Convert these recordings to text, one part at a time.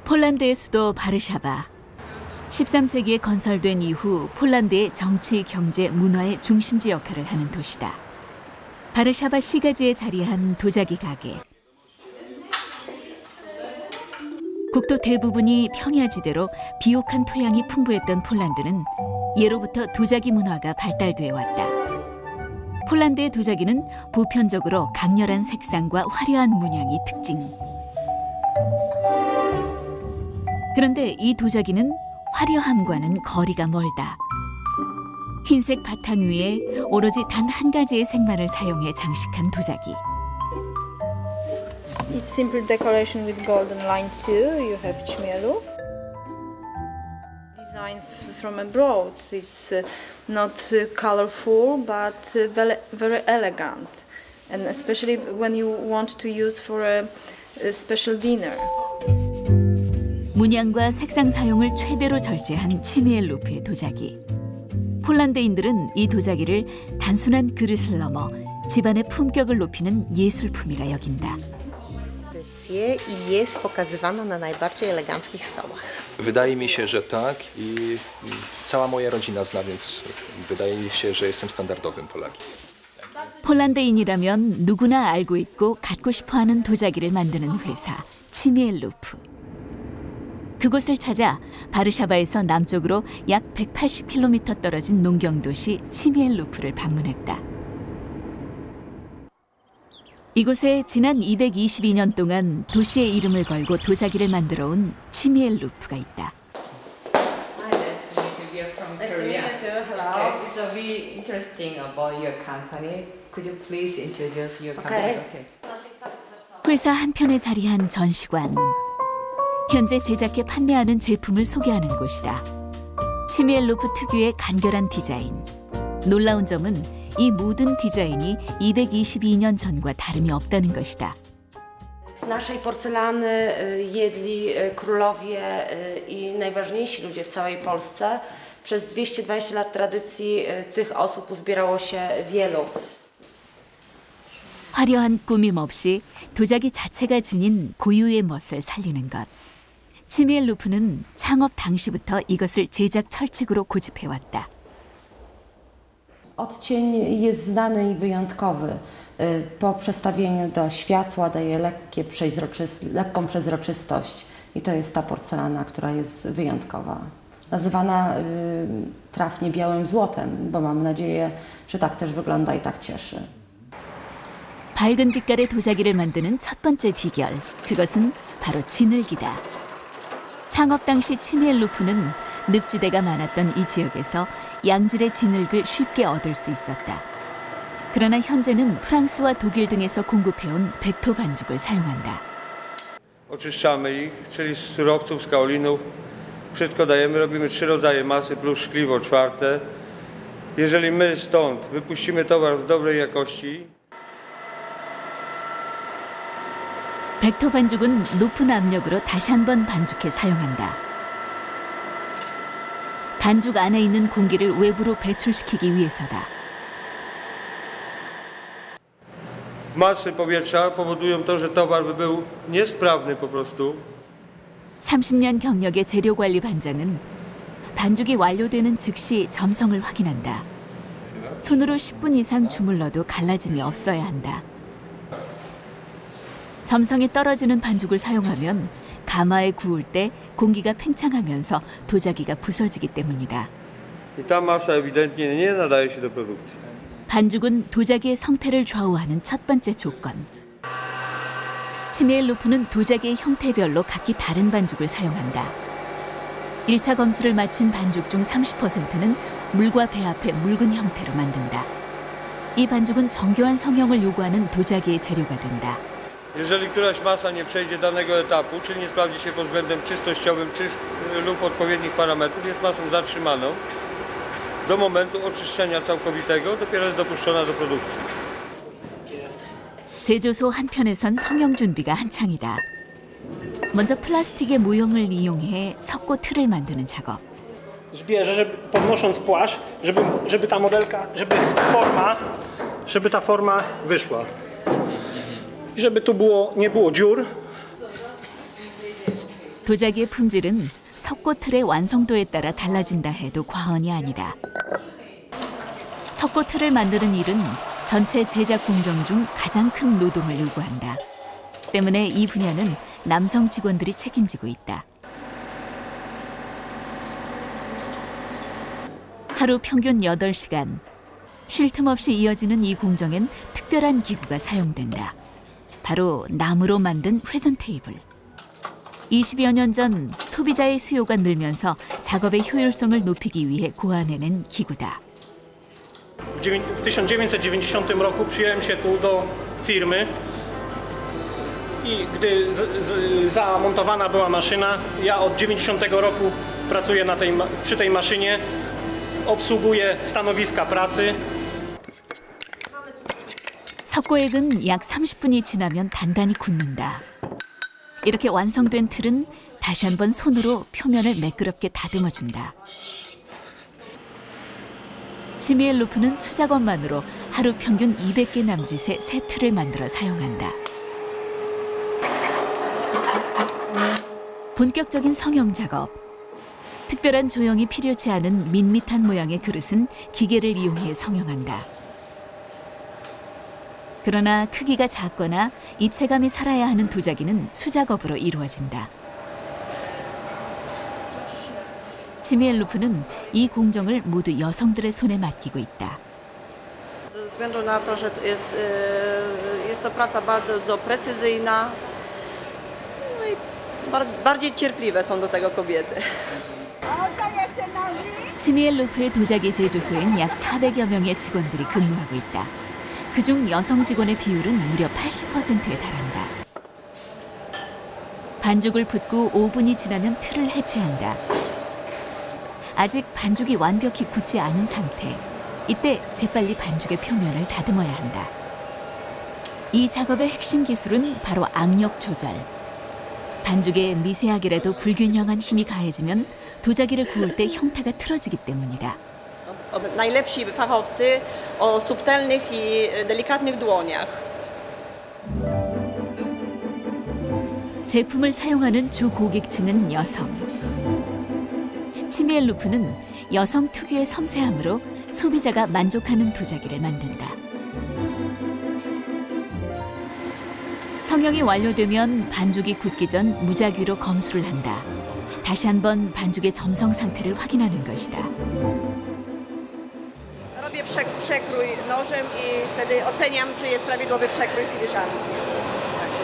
폴란드의 수도 바르샤바. 13세기에 건설된 이후 폴란드의 정치, 경제, 문화의 중심지 역할을 하는 도시다. 바르샤바 시가지에 자리한 도자기 가게. 국토 대부분이 평야지대로 비옥한 토양이 풍부했던 폴란드는 예로부터 도자기 문화가 발달돼 왔다. 폴란드의 도자기는 보편적으로 강렬한 색상과 화려한 문양이 특징. 그런데 이 도자기는 화려함과는 거리가 멀다. 흰색 바탕 위에 오로지 단 한 가지의 색만을 사용해 장식한 도자기. It's simple decoration with golden line too. You have chmielu. Design from abroad. It's not colorful, but very elegant, and especially when you want to use for a special dinner. 문양과 색상 사용을 최대로 절제한 치미엘루프의 도자기. 폴란드인들은 이 도자기를 단순한 그릇을 넘어 집안의 품격을 높이는 예술품이라 여긴다. I jest pokazywana na najbardziej eleganckich stołach. Wydaje mi się, że tak i cała moja rodzina zna, więc wydaje mi się, że jestem standardowym Polakiem. 폴란드인이라면 누구나 알고 있고 갖고 싶어하는 도자기를 만드는 회사 치미엘루프. 그곳을 찾아 바르샤바에서 남쪽으로 약 180km 떨어진 농경도시 치미엘루프를 방문했다. 이곳에 지난 222년 동안 도시의 이름을 걸고 도자기를 만들어 온 치미엘루프가 있다. Hi, nice to meet you. We are from Korea. Nice to meet you. Hello. Okay, so we interesting about your company. Could you please introduce your company? Okay. 회사 한편에 자리한 전시관. 현재 제작해 판매하는 제품을 소개하는 곳이다. 치미엘루프 특유의 간결한 디자인. 놀라운 점은 이 모든 디자인이 222년 전과 다름이 없다는 것이다. Z naszej porcelany jedli królowie i najważniejsi ludzie w całej Polsce. Przez 220 lat tradycji tych osób uzbierało się wielu. 화려한 꾸밈 없이 도자기 자체가 지닌 고유의 멋을 살리는 것. 치미엘루프는 창업 당시부터 이것을 제작 철칙으로 고집해왔다. Odcień jest znany i wyjątkowy. Po przestawieniu do światła daje lekką przezroczystość i to jest ta porcelana, która jest wyjątkowa. Nazywana trafnie białym złotem, bo mam nadzieję, że tak też wygląda i tak cieszy. 밝은 빛깔의 도자기를 만드는 첫 번째 비결, 그것은 바로 진흙이다. 창업 당시 치미엘루프는 늪지대가 많았던 이 지역에서 양질의 진흙을 쉽게 얻을 수 있었다. 그러나 현재는 프랑스와 독일 등에서 공급해온 백토 반죽을 사용한다. Oczyszczamy ich, czyli z surowców, z kaolinów. Wszystko dajemy, robimy 3 rodzaje masy plus szkliwo 4. Jeżeli my stąd wypuścimy towar w dobrej jakości. 백토 반죽은 높은 압력으로 다시 한번 반죽해 사용한다. 반죽 안에 있는 공기를 외부로 배출시키기 위해서다. Masy powietrza powodują to, że towar by był niesprawny po prostu. 30년 경력의 재료 관리 반장은 반죽이 완료되는 즉시 점성을 확인한다. 손으로 10분 이상 주물러도 갈라짐이 없어야 한다. 점성이 떨어지는 반죽을 사용하면 가마에 구울 때 공기가 팽창하면서 도자기가 부서지기 때문이다. I ta masa ewidentnie nie nadaje się do produkcji. 반죽은 도자기의 성패를 좌우하는 첫 번째 조건. 치미엘루프는 도자기의 형태별로 각기 다른 반죽을 사용한다. 1차 검수를 마친 반죽 중 30%는 물과 배합해 묽은 형태로 만든다. 이 반죽은 정교한 성형을 요구하는 도자기의 재료가 된다. Jeżeli któraś masa nie przejdzie danego etapu, czyli nie sprawdzi się pod względem czystościowym lub odpowiednich parametrów, jest masą zatrzymaną. Do momentu oczyszczenia całkowitego dopiero jest dopuszczona do produkcji. 제조소 한편에선 성형 준비가 한창이다. 먼저 플라스틱의 모형을 이용해 석고 틀을 만드는 작업. Zbierze, podnosząc płaszcz, żeby ta modelka, żeby ta forma wyszła. I żeby tu nie było dziur. 도자기의 품질은 석고틀의 완성도에 따라 달라진다 해도 과언이 아니다. 석고틀을 만드는 일은 전체 제작 공정 중 가장 큰 노동을 요구한다. 때문에 이 분야는 남성 직원들이 책임지고 있다. 하루 평균 8시간. 쉴 틈 없이 이어지는 이 공정엔 특별한 기구가 사용된다. 바로 나무로 만든 회전 테이블. 20여 년 전 소비자의 수요가 늘면서 작업의 효율성을 높이기 위해 고안해낸 기구다. W 1990 roku przyjąłem się tu do firmy i gdy zamontowana była maszyna, ja od 90 roku pracuję przy tej maszynie, obsługuję stanowiska pracy. 석고액은 약 30분이 지나면 단단히 굳는다. 이렇게 완성된 틀은 다시 한번 손으로 표면을 매끄럽게 다듬어준다. 치미엘 루프는 수작업만으로 하루 평균 200개 남짓의 새 틀을 만들어 사용한다. 본격적인 성형 작업. 특별한 조형이 필요치 않은 밋밋한 모양의 그릇은 기계를 이용해 성형한다. 그러나 크기가 작거나 입체감이 살아야 하는 도자기는 수작업으로 이루어진다. 치미엘 루프는 이 공정을 모두 여성들의 손에 맡기고 있다. Ze względu na to, że jest to praca bardzo precyzyjna, no i bardziej cierpliwe są do tego kobiety. 치미엘 루프의 도자기 제조소엔 약 400여 명의 직원들이 근무하고 있다. 그중 여성 직원의 비율은 무려 80%에 달한다. 반죽을 붓고 5분이 지나면 틀을 해체한다. 아직 반죽이 완벽히 굳지 않은 상태. 이때 재빨리 반죽의 표면을 다듬어야 한다. 이 작업의 핵심 기술은 바로 악력 조절. 반죽에 미세하게라도 불균형한 힘이 가해지면 도자기를 구울 때 형태가 틀어지기 때문이다. Najlepsi fachowcy o subtelnych i delikatnych dłoniach. 제품을 사용하는 주 고객층은 여성. 치미엘 루프는 여성 특유의 섬세함으로 소비자가 만족하는 도자기를 만든다. 성형이 완료되면 반죽이 굳기 전 무작위로 검수를 한다. 다시 한번 반죽의 점성 상태를 확인하는 것이다. Robię przekrój nożem i wtedy oceniam, czy jest prawidłowy przekrój filiżanki.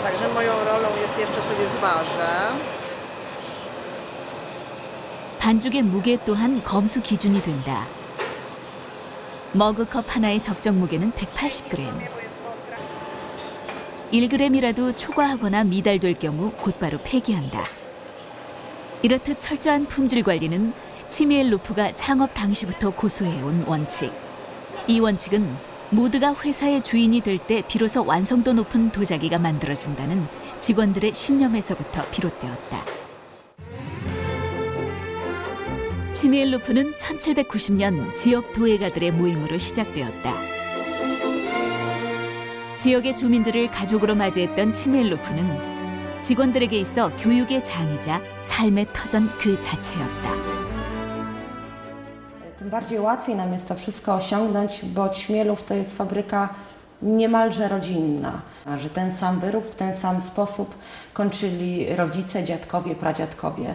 Także moją rolą jest jeszcze sobie zważę. 반죽의 무게 또한 검수 기준이 된다. 머그컵 하나의 적정 무게는 180g. 1g이라도 초과하거나 미달될 경우 곧바로 폐기한다. 이렇듯 철저한 품질 관리는 치미엘 루프가 창업 당시부터 고수해온 원칙. 이 원칙은 모두가 회사의 주인이 될 때 비로소 완성도 높은 도자기가 만들어진다는 직원들의 신념에서부터 비롯되었다. 치미엘 루프는 1790년 지역 도예가들의 모임으로 시작되었다. 지역의 주민들을 가족으로 맞이했던 치미엘 루프는 직원들에게 있어 교육의 장이자 삶의 터전 그 자체였다. Tym bardziej łatwiej nam jest to wszystko osiągnąć, bo Ćmielów to jest fabryka niemalże rodzinna. Że ten sam wyrób, w ten sam sposób kończyli rodzice, dziadkowie, pradziadkowie.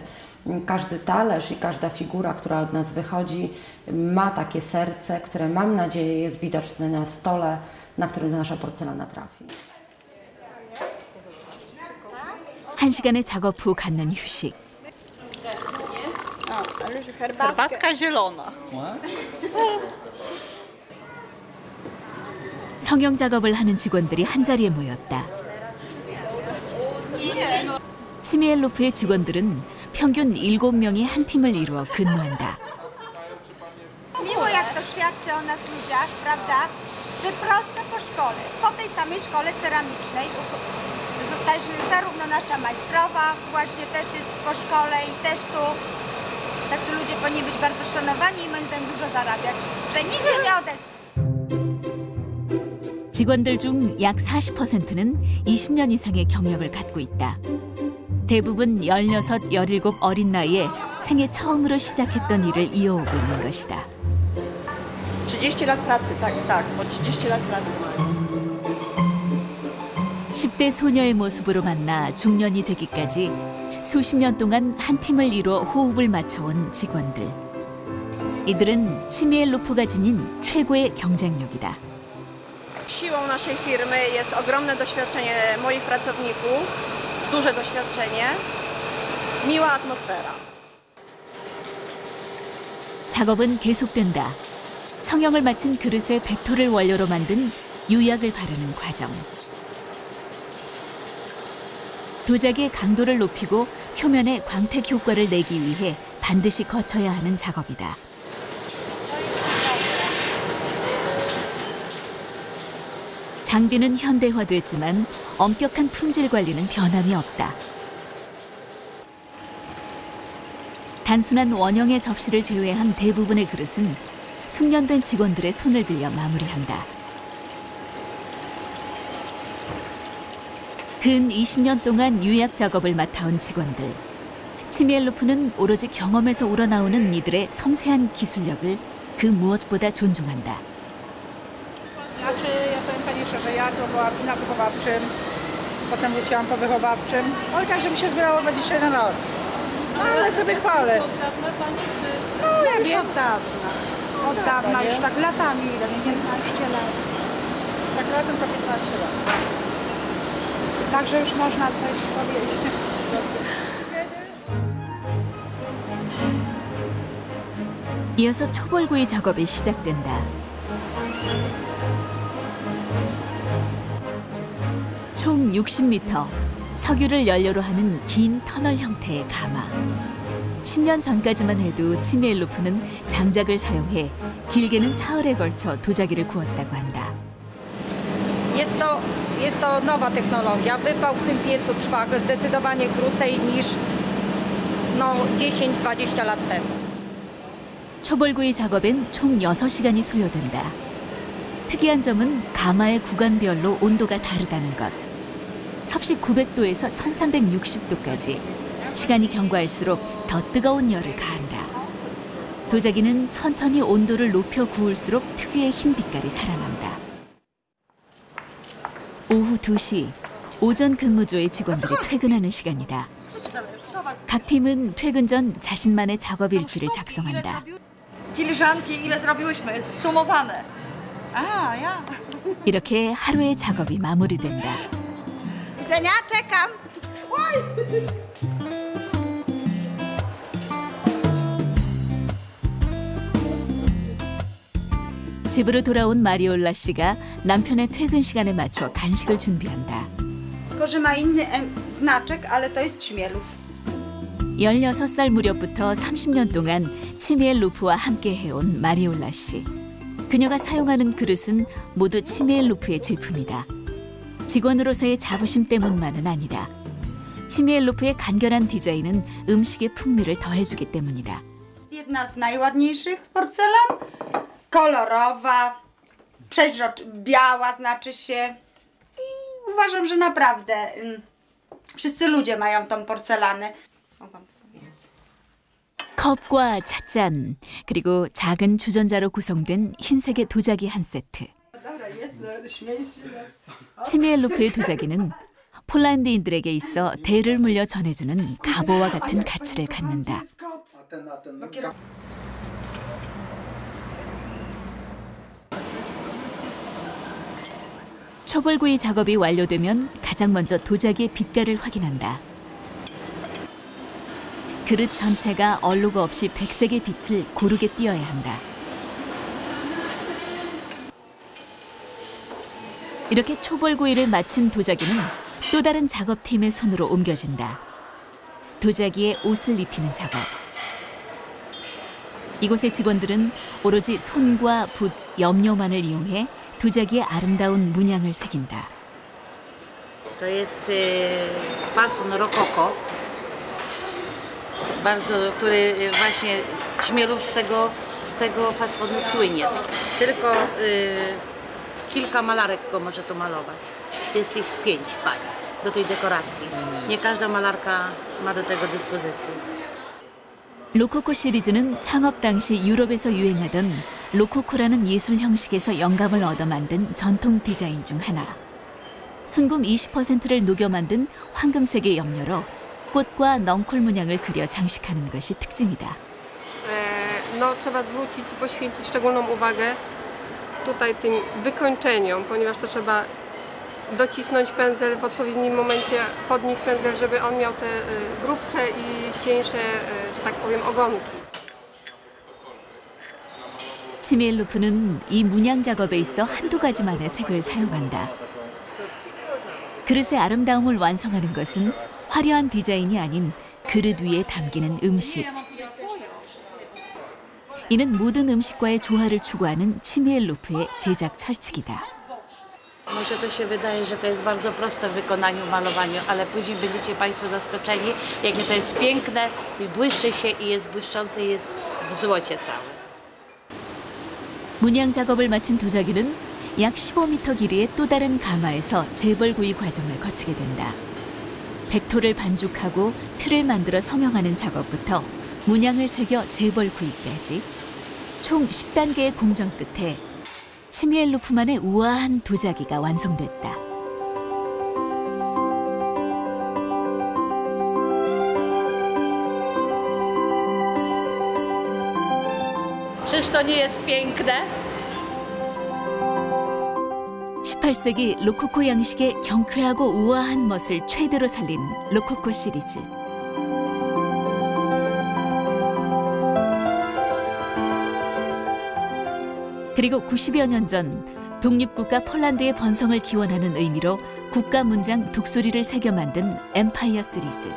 Każdy talerz i każda figura, która od nas wychodzi, ma takie serce, które mam nadzieję jest widoczne na stole, na którym nasza porcelana trafi. 1시간의 작업 후 갖는 휴식. Herbatka zielona. 성형 작업을 하는 직원들이 한자리에 모였다. 치미엘 루프의 직원들은 평균 7명이 한 팀을 이루어 근무한다. Miło jak to świadczy o nas ludziach, prawda, że prosto po szkole, po tej samej szkole ceramicznej zostaliśmy zarówno nasza majstrowa właśnie też jest po szkole i też tu tacy ludzie powinni być bardzo szanowani i moim zdaniem dużo zarabiać, że nigdzie nie odeszli. 직원들 중 약 40%는 20년 이상의 경력을 갖고 있다. 대부분 16, 17 어린 나이에 생애 처음으로 시작했던 일을 이어오고 있는 것이다. 30 lat pracy, tak, bo 30 lat pracy. 10대 소녀의 모습으로 만나 중년이 되기까지 수십 년 동안 한 팀을 이루어 호흡을 맞춰온 직원들. 이들은 치미엘 루프가 지닌 최고의 경쟁력이다. Siłą naszej firmy jest ogromne doświadczenie moich pracowników, duże doświadczenie, miła atmosfera. 작업은 계속된다. 성형을 마친 그릇에 백토를 원료로 만든 유약을 바르는 과정. 도자기의 강도를 높이고 표면에 광택 효과를 내기 위해 반드시 거쳐야 하는 작업이다. 장비는 현대화됐지만 엄격한 품질 관리는 변함이 없다. 단순한 원형의 접시를 제외한 대부분의 그릇은 숙련된 직원들의 손을 빌려 마무리한다. 근 20년 동안 유약 작업을 맡아온 직원들. 치미엘 루프는 오로지 경험에서 우러나오는 이들의 섬세한 기술력을 그 무엇보다 존중한다. Znaczy, ja powiem Pani szczerze, ja próbowałam na wychowawczym, potem wróciłam po wychowawczym. Oj, tak, że mi się zbierało 21 lat. No, ale sobie chwalę. Od dawna Pani, czy... No, ja Już wiem. od dawna. Od dawna, już tak latami, ile z 15 lat. Tak razem to 15 lat. Także już można coś powiedzieć. 이어서 초벌구이 작업이 시작된다. 총 60m, 석유를 연료로 하는 긴 터널 형태의 가마. 10년 전까지만 해도 치미엘 루프는 장작을 사용해 길게는 사흘에 걸쳐 도자기를 구웠다고 한다. Jest to nowa technologia. Wypał w tym piecu trwa zdecydowanie krócej niż 10-20 lat temu. 초벌구이 작업엔 총 6시간이 소요된다. 특이한 점은 가마의 구간별로 온도가 다르다는 것. 섭씨 900도에서 1360도까지 시간이 경과할수록 더 뜨거운 열을 가한다. 도자기는 천천히 온도를 높여 구울수록 특유의 흰 빛깔이 살아난다. 오후 2시, 오전 근무조의 직원들이 퇴근하는 시간이다. 각 팀은 퇴근 전 자신만의 작업 일지를 작성한다. Filiżanki, ile zrobiłyśmy? Zsumowane. A, ja. 이렇게 하루의 작업이 마무리된다. Widzenia, czekam. 집으로 돌아온 마리올라 씨가 남편의 퇴근 시간에 맞춰 간식을 준비한다. Tylko, że ma inny znaczek, ale to jest Ćmielów. 16살 무렵부터 30년 동안 치미엘 루프와 함께 해온 마리올라 씨. 그녀가 사용하는 그릇은 모두 치미엘 루프의 제품이다. 직원으로서의 자부심 때문만은 아니다. 치미엘 루프의 간결한 디자인은 음식의 풍미를 더해주기 때문이다. Jedna z najładniejszych porcelan, kolorowa, biała znaczy się. I uważam, że naprawdę wszyscy ludzie mają tą porcelanę. 컵과 찻잔, 그리고 작은 주전자로 구성된 흰색의 도자기 한 세트. 치미엘 루프의 도자기는 폴란드인들에게 있어 대를 물려 전해주는 가보와 같은 가치를 갖는다. 초벌구이 작업이 완료되면 가장 먼저 도자기의 빛깔을 확인한다. 그릇 전체가 얼룩 없이 백색의 빛을 고르게 띄어야 한다. 이렇게 초벌구이를 마친 도자기는 또 다른 작업팀의 손으로 옮겨진다. 도자기에 옷을 입히는 작업. 이곳의 직원들은 오로지 손과 붓, 염료만을 이용해 도자기의 아름다운 문양을 새긴다. To jest fason rokoko, bardzo, który właśnie Ćmielów z tego fasonu słynie. Tylko kilka malarek go może tu malować. Jest ich 5 pań. do tej dekoracji. Nie każda malarka ma do tego dyspozycję. 로코코 시리즈는 창업 당시 유럽에서 유행하던 로코코라는 예술 형식에서 영감을 얻어 만든 전통 디자인 중 하나. 순금 20%를 녹여 만든 황금색의 염료로 꽃과 넝쿨 문양을 그려 장식하는 것이 특징이다. No, trzeba zwrócić i poświęcić szczególną uwagę tutaj tym wykończeniom, ponieważ to trzeba docisnąć pędzel w odpowiednim momencie, podnieść pędzel, żeby on miał te grubsze i cieńsze, że tak powiem, ogonki. 치미엘 루프는 이 문양 작업에 있어 한두 가지만의 색을 사용한다. 그릇의 아름다움을 완성하는 것은 화려한 디자인이 아닌 그릇 위에 담기는 음식. 이는 모든 음식과의 조화를 추구하는 치미엘 루프의 제작 철칙이다. Może to się wydaje, że to jest bardzo proste w wykonaniu, w malowaniu, ale później będziecie Państwo zaskoczeni, jakie to jest piękne, błyszczy się i jest błyszczące, jest w złocie całe. 문양 작업을 마친 도자기는 약 15m 길이의 또 다른 가마에서 재벌 구이 과정을 거치게 된다. 백토를 반죽하고 틀을 만들어 성형하는 작업부터 문양을 새겨 재벌 구이까지 총 10단계의 공정 끝에 치미엘 루프만의 우아한 도자기가 완성됐다. Czyż to nie jest piękne? 18세기 로코코 양식의 경쾌하고 우아한 멋을 최대로 살린 로코코 시리즈. 그리고 90여 년 전 독립국가 폴란드의 번성을 기원하는 의미로 국가 문장 독수리를 새겨 만든 엠파이어 시리즈.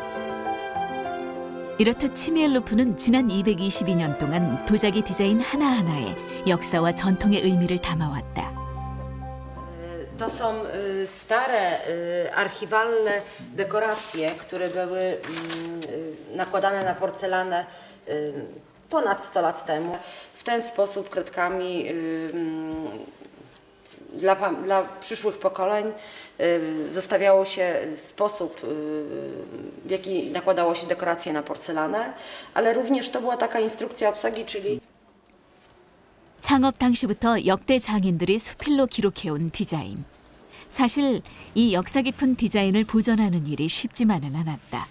이렇듯 치미엘 루프는 지난 222년 동안 도자기 디자인 하나하나에 역사와 전통의 의미를 담아왔다. To są stare, archiwalne dekoracje, które były nakładane na porcelanę ponad 100 lat temu. W ten sposób kredkami dla przyszłych pokoleń zostawiało się sposób, w jaki nakładało się dekoracje na porcelanę, ale również to była taka instrukcja obsługi, czyli 창업 당시부터 역대 장인들이 수필로 기록해온 디자인. 사실 이 역사 깊은 디자인을 보존하는 일이 쉽지만은 않았다.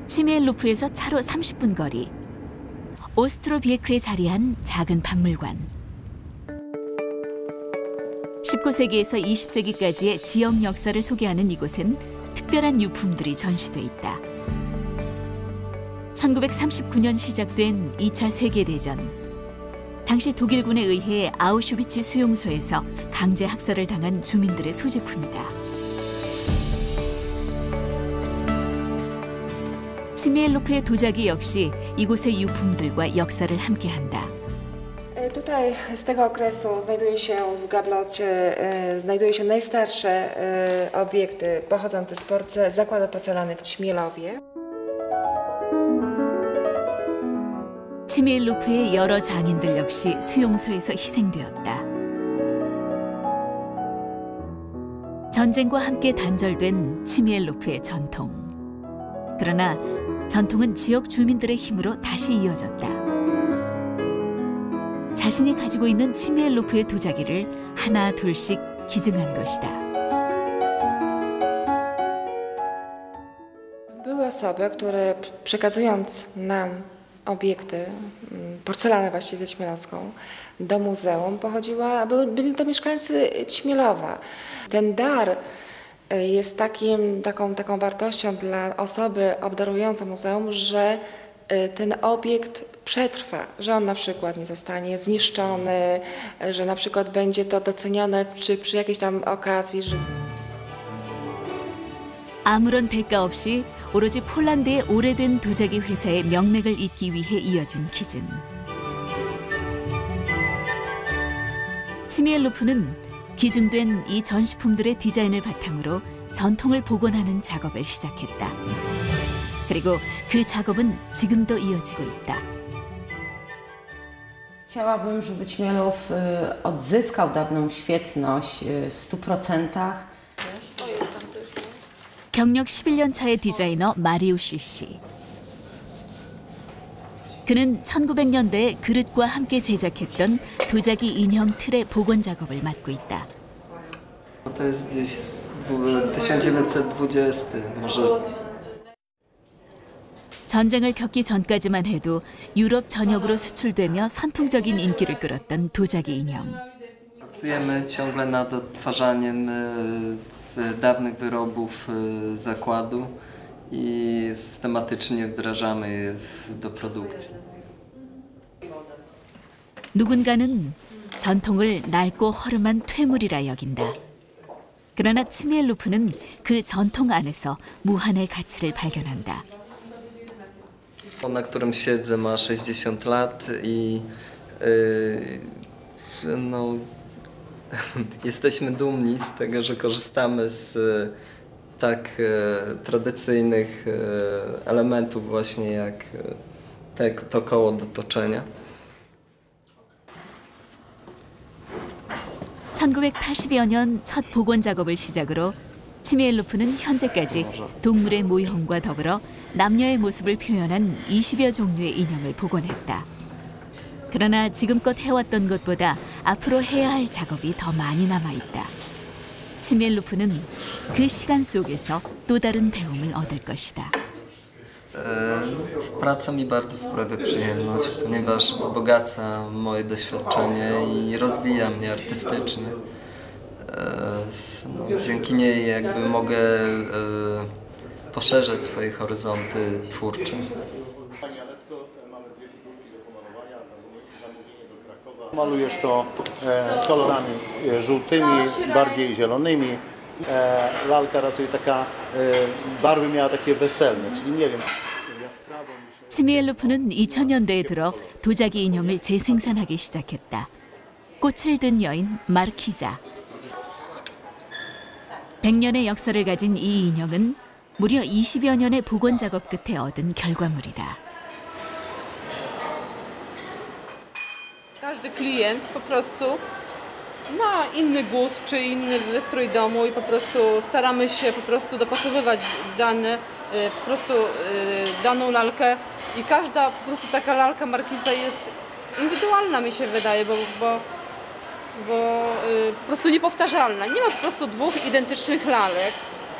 치미엘 루프에서 차로 30분 거리, 오스트로비에크에 자리한 작은 박물관. 19세기에서 20세기까지의 지역 역사를 소개하는 이곳엔 특별한 유품들이 전시돼 있다. 1939년 시작된 2차 세계대전. 당시 독일군에 의해 아우슈비츠 수용소에서 강제 학살을 당한 주민들의 소지품이다. 치미엘 루프의 도자기 역시 이곳의 유품들과 역사를 함께한다. Tutaj z tego okresu znajduje się w gablocie najstarsze obiekty pochodzące z zakładu porcelany w Ćmielowie. 치미엘 루프의 여러 장인들 역시 수용소에서 희생되었다. 전쟁과 함께 단절된 치미엘 루프의 전통. 그러나 전통은 지역 주민들의 힘으로 다시 이어졌다. 자신이 가지고 있는 치미엘 루프의 도자기를 하나 둘씩 기증한 것이다. Były osoby, które przekazując nam obiekty, porcelanę właściwie ćmielowską, do muzeum byli to mieszkańcy Ćmielowa. Ten dar jest taką wartością dla osoby obdarującej muzeum, że ten obiekt przetrwa, że on na przykład nie zostanie zniszczony, że na przykład będzie to docenione przy jakiejś tam okazji. 아무런 대가 없이 오로지 폴란드의 오래된 도자기 회사의 명맥을 잇기 위해 이어진 기증. 치미엘 루프는 기증된 이 전시품들의 디자인을 바탕으로 전통을 복원하는 작업을 시작했다. 그리고 그 작업은 지금도 이어지고 있다. Chciałabym, żeby Ćmielów odzyskał dawną świetność w 100%. 경력 11년 차의 디자이너 마리우시 씨. 그는 1900년대에 그릇과 함께 제작했던 도자기 인형 틀의 복원 작업을 맡고 있다. To jest gdzieś 1920, może. 전쟁을 겪기 전까지만 해도 유럽 전역으로 수출되며 선풍적인 인기를 끌었던 도자기 인형. Pracujemy ciągle nad odtwarzaniem dawnych wyrobów zakładu i systematycznie wdrażamy je do produkcji. 누군가는 전통을 낡고 허름한 퇴물이라 여긴다. 그러나 치미엘루프는 그 전통 안에서 무한의 가치를 발견한다. Na którym siedzę ma 60 lat i no, jesteśmy dumni z tego, że korzystamy z tak tradycyjnych elementów właśnie jak to koło do toczenia. 1980여 년 첫 복원 작업을 시작으로 치미엘루프는 현재까지 동물의 모형과 더불어 남녀의 모습을 표현한 20여 종류의 인형을 복원했다. 그러나 지금껏 해왔던 것보다 앞으로 해야 할 작업이 더 많이 남아있다. 치미엘루프는 그 시간 속에서 또 다른 배움을 얻을 것이다. Praca mi bardzo sprawia przyjemność, ponieważ wzbogaca moje doświadczenie i rozwija mnie artystycznie. No, dzięki niej jakby mogę poszerzać swoje horyzonty twórcze. Malujesz to kolorami żółtymi, bardziej zielonymi. Lalka raczej taka, barwy miała takie weselne, czyli nie wiem. 치미엘루프는 2000년대에 들어 도자기 인형을 재생산하기 시작했다. 꽃을 든 여인 마르키자. 100년의 역사를 가진 이 인형은 무려 20여 년의 복원 작업 끝에 얻은 결과물이다. Każdy klient po prostu ma inny gust czy inny wystrój domu i po prostu staramy się po prostu dopasowywać daną lalkę i każda po prostu taka lalka markiza jest indywidualna, mi się wydaje, bo po prostu niepowtarzalna. Nie ma po prostu dwóch identycznych lalek,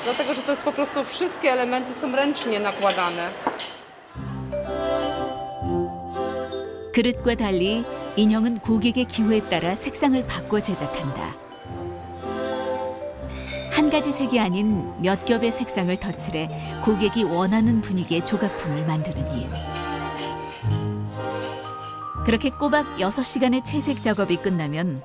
dlatego że to jest po prostu wszystkie elementy są ręcznie nakładane. 그릇과 달리 인형은 고객의 기호에 따라 색상을 바꿔 제작한다. 한 가지 색이 아닌 몇 겹의 색상을 덧칠해 고객이 원하는 분위기의 조각품을 만드는 이유. 그렇게 꼬박 6시간의 채색 작업이 끝나면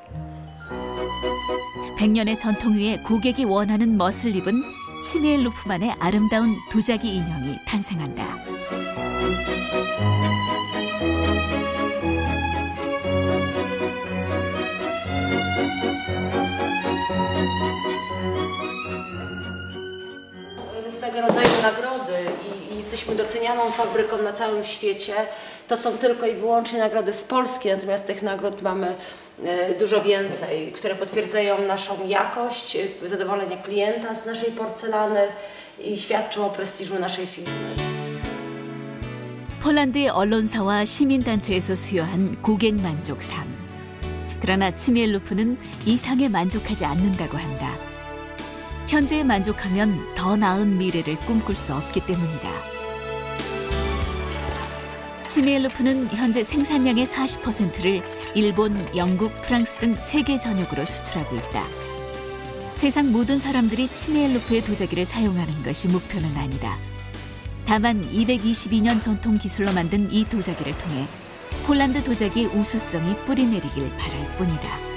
100년의 전통 위에 고객이 원하는 멋을 입은 치미엘루프만의 아름다운 도자기 인형이 탄생한다. Różnego rodzaju nagrody i jesteśmy docenianą fabryką na całym świecie. To są tylko i wyłącznie nagrody z Polski, natomiast tych nagród mamy dużo więcej, które potwierdzają naszą jakość, zadowolenie klienta z naszej porcelany i świadczą o prestiżu naszej firmy. 폴란드의 언론사와 시민단체에서 수여한 고객 만족상. 그러나 치미엘루프는 이 상에 만족하지 않는다고 한다. 현재에 만족하면 더 나은 미래를 꿈꿀 수 없기 때문이다. 치미엘루프는 현재 생산량의 40%를 일본, 영국, 프랑스 등 세계 전역으로 수출하고 있다. 세상 모든 사람들이 치미엘루프의 도자기를 사용하는 것이 목표는 아니다. 다만 222년 전통 기술로 만든 이 도자기를 통해 폴란드 도자기의 우수성이 뿌리내리길 바랄 뿐이다.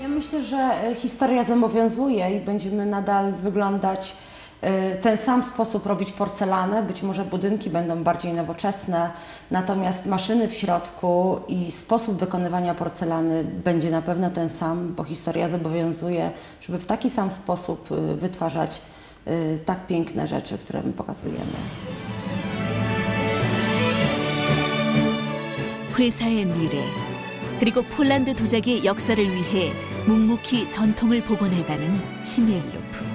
Ja myślę, że historia zobowiązuje i będziemy nadal wyglądać w ten sam sposób, robić porcelanę. Być może budynki będą bardziej nowoczesne, natomiast maszyny w środku i sposób wykonywania porcelany będzie na pewno ten sam, bo historia zobowiązuje, żeby w taki sam sposób wytwarzać tak piękne rzeczy, które my pokazujemy. 회사의 미래, 그리고 폴란드 도자기의 역사를 위해 묵묵히 전통을 복원해가는 치미엘루프.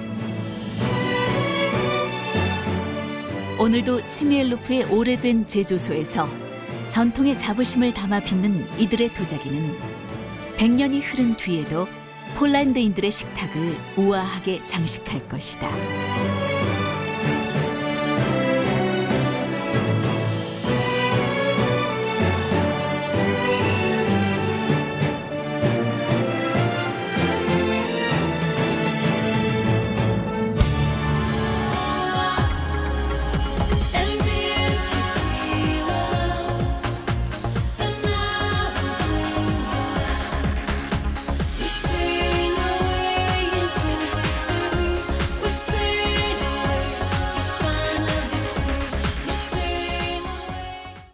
오늘도 치미엘루프의 오래된 제조소에서 전통의 자부심을 담아 빚는 이들의 도자기는 100년이 흐른 뒤에도 폴란드인들의 식탁을 우아하게 장식할 것이다.